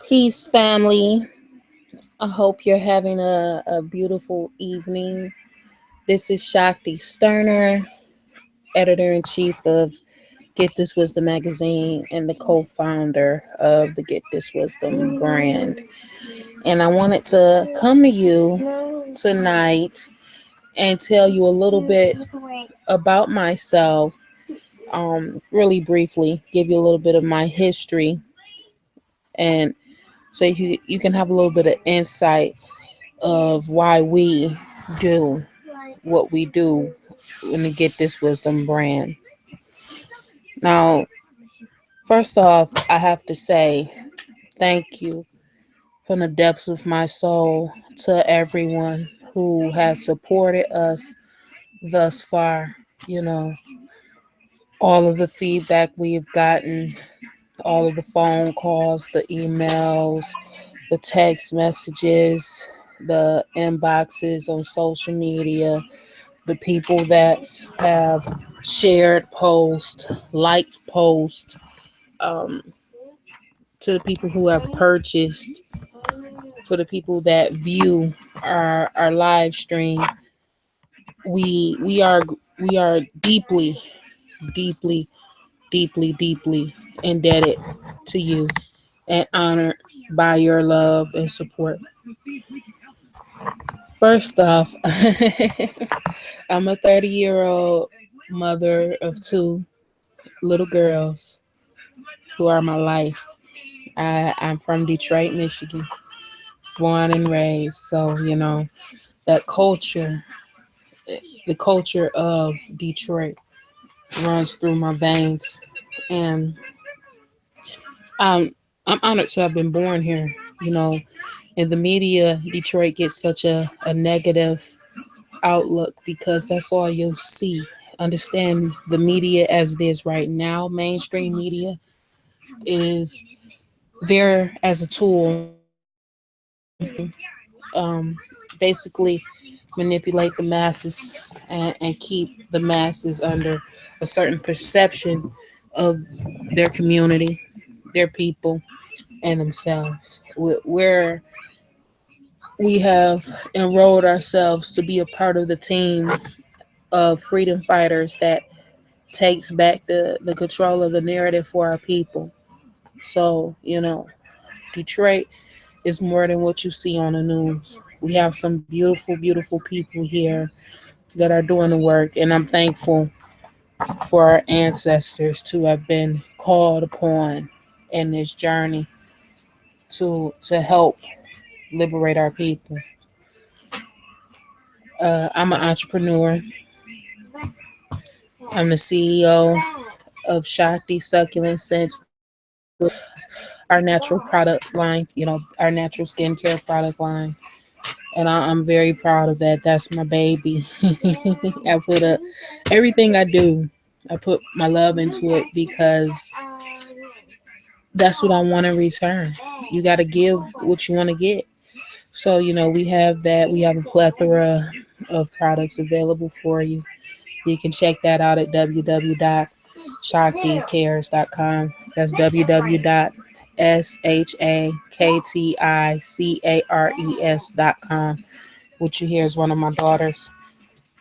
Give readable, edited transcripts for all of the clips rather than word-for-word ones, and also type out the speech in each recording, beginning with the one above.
Peace, family. I hope you're having a beautiful evening. This is Shakti Sterner, editor-in-chief of Get This Wisdom magazine and the co-founder of the Get This Wisdom brand. And I wanted to come to you tonight and tell you a little bit about myself. Really briefly, give you a little bit of my history, and so you can have a little bit of insight of why we do what we do when to Get This Wisdom brand. Now, first off, I have to say thank you from the depths of my soul to everyone who has supported us thus far. You know, all of the feedback we've gotten, all of the phone calls, the emails, the text messages, the inboxes on social media, the people that have shared posts, liked posts, um, to the people who have purchased, for the people that view our live stream. We are deeply, deeply, deeply indebted to you and honored by your love and support. First off, I'm a 30-year-old mother of two little girls who are my life. I'm from Detroit, Michigan, born and raised. So, that culture, the culture of Detroit runs through my veins. And um, I'm honored to have been born here. You know, in the media, Detroit gets such a negative outlook because that's all you'll see. Understand the media as it is right now, mainstream media is there as a tool to basically manipulate the masses and keep the masses under a certain perception of their community, their people, and themselves. Where we have enrolled ourselves to be a part of the team of freedom fighters that takes back the control of the narrative for our people. So, Detroit is more than what you see on the news. We have some beautiful, beautiful people here that are doing the work, and I'm thankful for our ancestors to have been called upon in this journey to help liberate our people. I'm an entrepreneur. I'm the CEO of Shakti Succulent Scents, our natural product line, our natural skincare product line. And I'm very proud of that. That's my baby. I put up everything I do. I put my love into it because that's what I want in return. You got to give what you want to get. So, we have that. We have a plethora of products available for you. You can check that out at www.shakticares.com. That's www.shakticares.com. What you hear is one of my daughters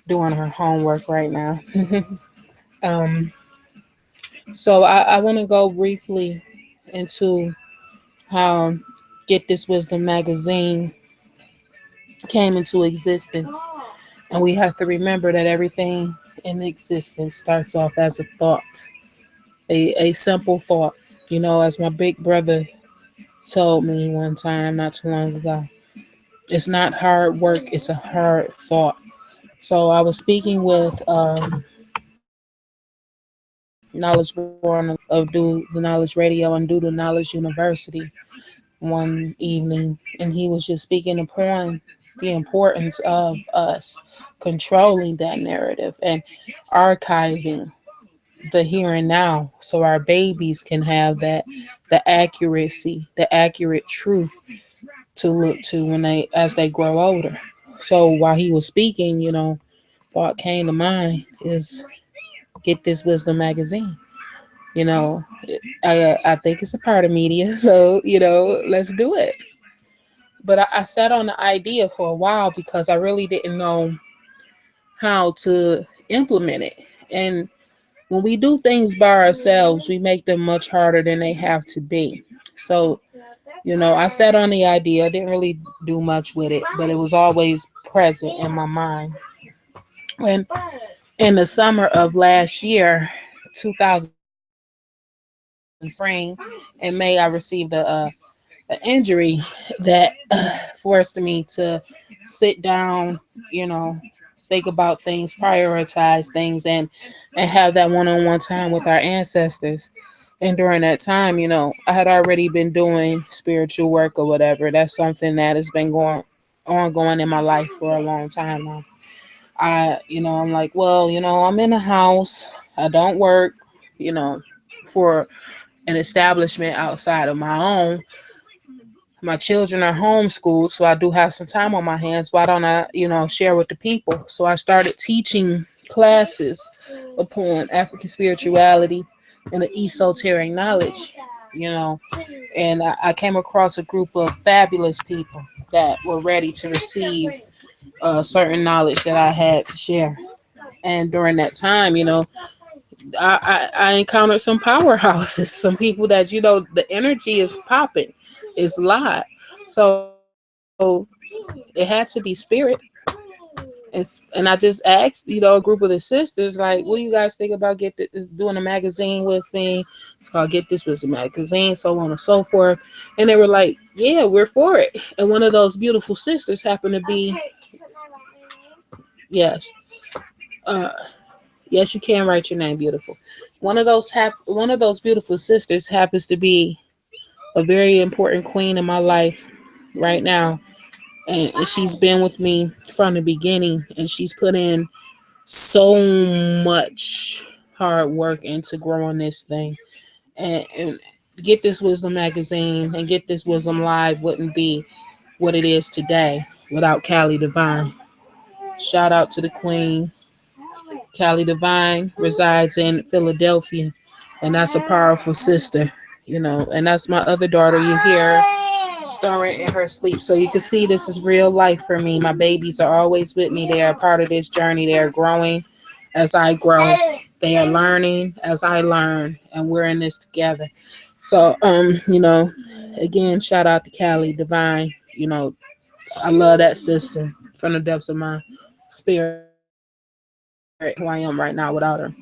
doing her homework right now. um, so I want to go briefly into how Get This Wisdom magazine came into existence. And we have to remember that everything in existence starts off as a thought, a simple thought. As my big brother told me one time not too long ago, it's not hard work, it's a hard thought. So I was speaking with Knowledge Born of Do the Knowledge Radio and Do the Knowledge University one evening, and he was just speaking upon the importance of us controlling that narrative and archiving the here and now so our babies can have the accuracy, the accurate truth to look to when they as they grow older. So while he was speaking, thought came to mind is Get This Wisdom magazine. You know, I think it's a part of media, so let's do it. But I sat on the idea for a while because I really didn't know how to implement it. And when we do things by ourselves, we make them much harder than they have to be. So, I sat on the idea, didn't really do much with it, but it was always present in my mind. And in the summer of last year, 2016, spring, in May, I received an injury that forced me to sit down, you know, think about things, prioritize things, and have that one-on-one time with our ancestors. And during that time, I had already been doing spiritual work or whatever. That's something that has been going ongoing in my life for a long time now. I'm like, well, I'm in a house. I don't work, you know, for an establishment outside of my own. My children are homeschooled, so I do have some time on my hands. Why don't I, share with the people? So I started teaching classes upon African spirituality and the esoteric knowledge, you know. And I came across a group of fabulous people that were ready to receive certain knowledge that I had to share. And during that time, I encountered some powerhouses, some people that the energy is popping, it's live. So it had to be spirit. And I just asked, a group of the sisters, like, what do you guys think about doing a magazine with me? It's called Get This Was a Magazine, so on and so forth. And they were like, yeah, we're for it. And one of those beautiful sisters happened to be, yes, uh, yes, you can write your name beautiful. One of those beautiful sisters happens to be a very important queen in my life right now. And she's been with me from the beginning, and she's put in so much hard work into growing this thing. And Get This Wisdom magazine and Get This Wisdom Live wouldn't be what it is today without Callie Divine. Shout out to the queen. Callie Divine resides in Philadelphia, and that's a powerful sister, and that's my other daughter you hear stirring in her sleep. So you can see this is real life for me. My babies are always with me. They are part of this journey. They are growing as I grow. They are learning as I learn, and we're in this together. So, again, shout out to Callie Divine. I love that sister from the depths of my spirit, who I am right now without her.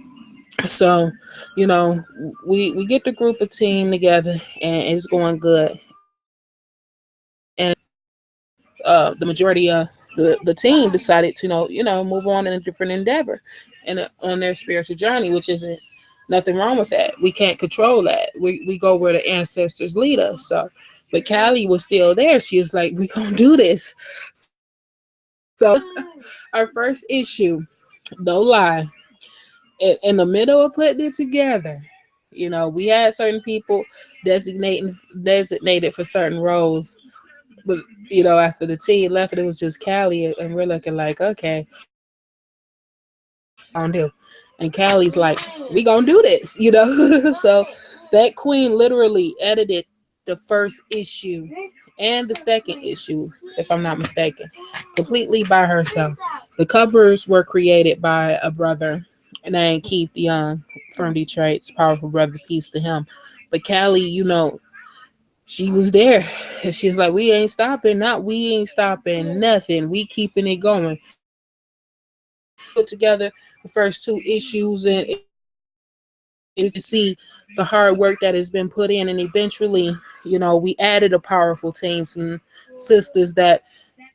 So, we get the group of team together, and it's going good. And the majority of the team decided to move on in a different endeavor and on their spiritual journey, which isn't nothing wrong with that. We can't control that. We go where the ancestors lead us. So, but Callie was still there. She was like, "We gonna do this." So, our first issue, no lie, in the middle of putting it together, we had certain people designated for certain roles. But after the team left, it was just Callie, and we're looking like, okay, what we gonna do? And Callie's like, we gonna do this, So that queen literally edited the first issue and the second issue, if I'm not mistaken, completely by herself. The covers were created by a brother named Keith Young from Detroit's powerful brother. Peace to him. But Callie, she was there. And she was like, we ain't stopping. Not we ain't stopping nothing. We keeping it going. So we put together the first two issues, and you can see the hard work that has been put in. And eventually, we added a powerful team, some sisters that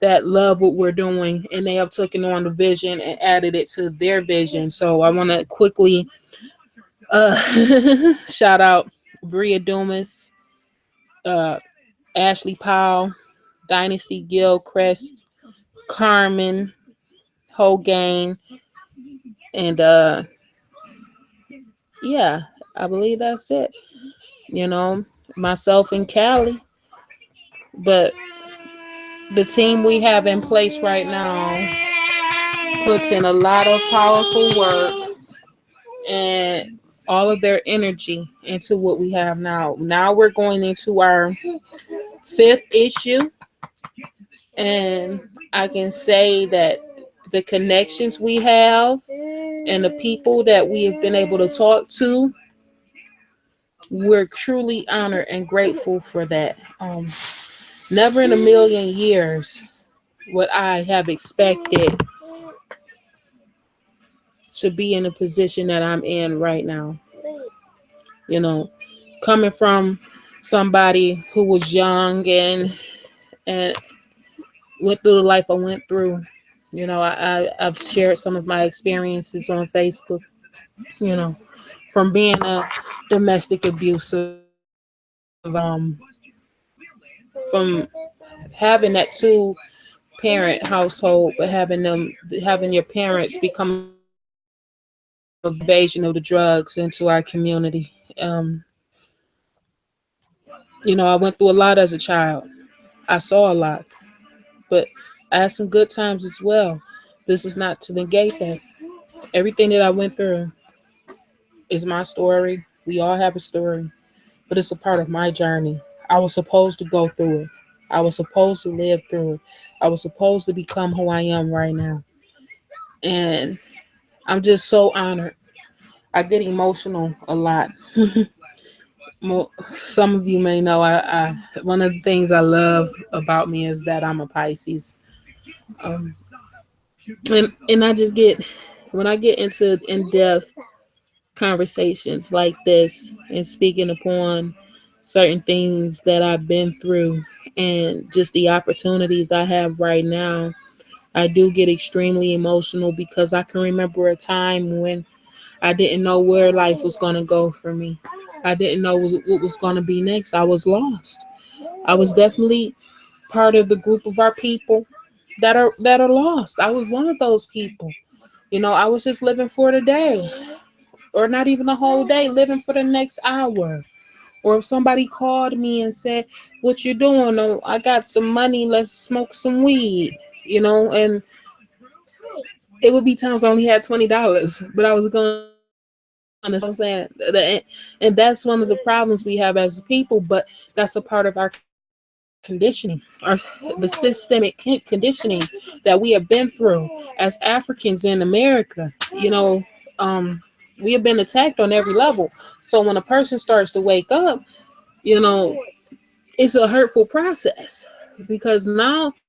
love what we're doing, and they have taken on the vision and added it to their vision. So I want to quickly shout out Bria Dumas, uh, Ashley Powell, Dynasty Gilchrist, Carmen Hogain, and yeah, I believe that's it. You know, myself and Callie. But the team we have in place right now puts in a lot of powerful work, and all of their energy into what we have now. Now we're going into our fifth issue, and I can say that the connections we have and the people that we have been able to talk to, we're truly honored and grateful for that. Never in a million years would I have expected to be in a position that I'm in right now. You know, coming from somebody who was young and went through the life I went through. I've shared some of my experiences on Facebook. You know, from being a domestic abusive, from having that two parent household, but having your parents become a victim of the invasion of the drugs into our community. I went through a lot as a child. I saw a lot, but I had some good times as well. This is not to negate that. Everything that I went through is my story. We all have a story, but it's a part of my journey. I was supposed to go through it. I was supposed to live through it. I was supposed to become who I am right now. And I'm just so honored. I get emotional a lot. Some of you may know I one of the things I love about me is that I'm a Pisces. Um, and I just get when I get into in depth conversations like this and speaking upon certain things that I've been through and just the opportunities I have right now, I do get extremely emotional because I can remember a time when I didn't know where life was going to go for me. I didn't know what was going to be next. I was lost. I was definitely part of the group of our people that are lost. I was one of those people. I was just living for the day, or not even the whole day, living for the next hour. Or if somebody called me and said, "What you doing?" "Oh, I got some money. Let's smoke some weed." And it would be times I only had $20, but I was going to spend it on. You know what I'm saying? And that's one of the problems we have as a people, but that's a part of our conditioning, our the systemic conditioning that we have been through as Africans in America. Um, we have been attacked on every level. So when a person starts to wake up, you know, it's a hurtful process because now you're looking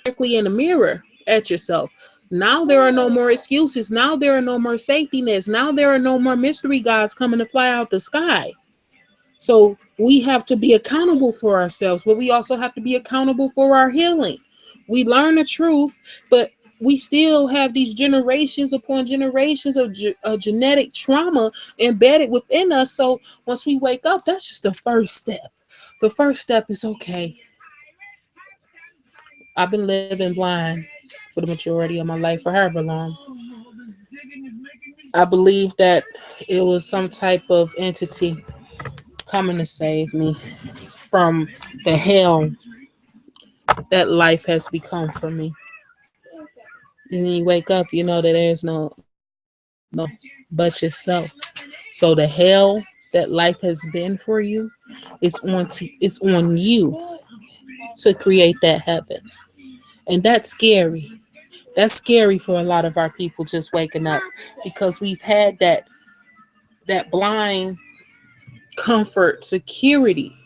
directly in the mirror at yourself. Now there are no more excuses. Now there are no more safety nets. Now there are no more mystery gods coming to fly out the sky. So we have to be accountable for ourselves, but we also have to be accountable for our healing. We learn the truth, but we still have these generations upon generations of genetic trauma embedded within us. So once we wake up, that's just the first step. The first step is okay. I've been living blind for the majority of my life, for however long. I believe that it was some type of entity coming to save me from the hell that life has become for me. And then you wake up, you know that there's no but yourself. So the hell that life has been for you it's on you to create that heaven. And that's scary. That's scary for a lot of our people just waking up because we've had that blind comfort security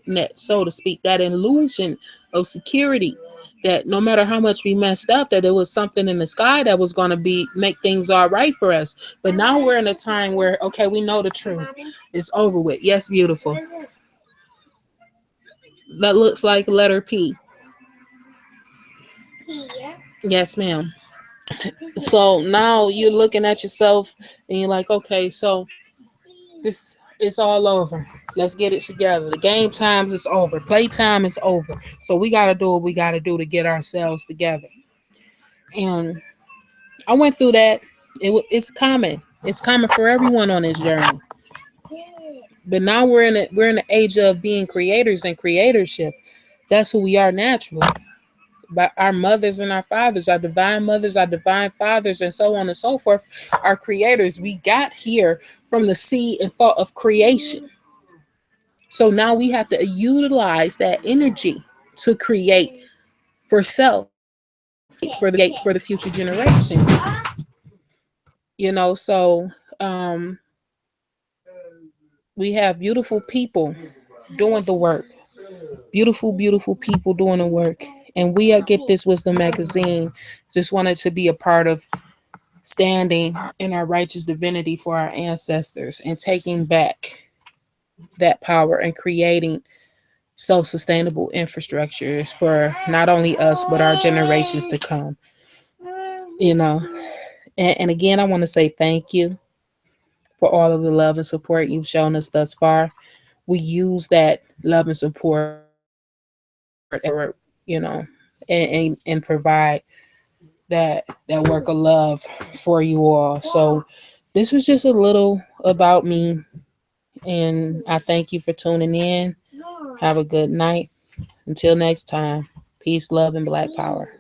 net, so to speak, that illusion of security that no matter how much we messed up, that it was something in the sky that was going to be make things all right for us. But now we're in a time where, okay, we know the truth. It's over with. Yes, beautiful. That looks like letter P. Yes, ma'am. So now you're looking at yourself and you're like, okay, so this it's all over. Let's get it together. The game times is over. Playtime is over. So we got to do what we got to do to get ourselves together. And I went through that. It's common. It's common for everyone on this journey. But now we're in the age of being creators and creatorship. That's who we are naturally. by our mothers and our fathers, our divine mothers, our divine fathers, and so on and so forth, our creators. We got here from the seed and thought of creation. So now we have to utilize that energy to create for self, for the future generations. So we have beautiful people doing the work. Beautiful, beautiful people doing the work. And we at Get This Wisdom magazine just wanted to be a part of standing in our righteous divinity for our ancestors and taking back that power and creating self-sustainable infrastructures for not only us but our generations to come. you know and again, I want to say thank you for all of the love and support you've shown us thus far. We use that love and support, you know and provide that work of love for you all. So this was just a little about me, and I thank you for tuning in. Have a good night. Until next time, peace, love, and black power.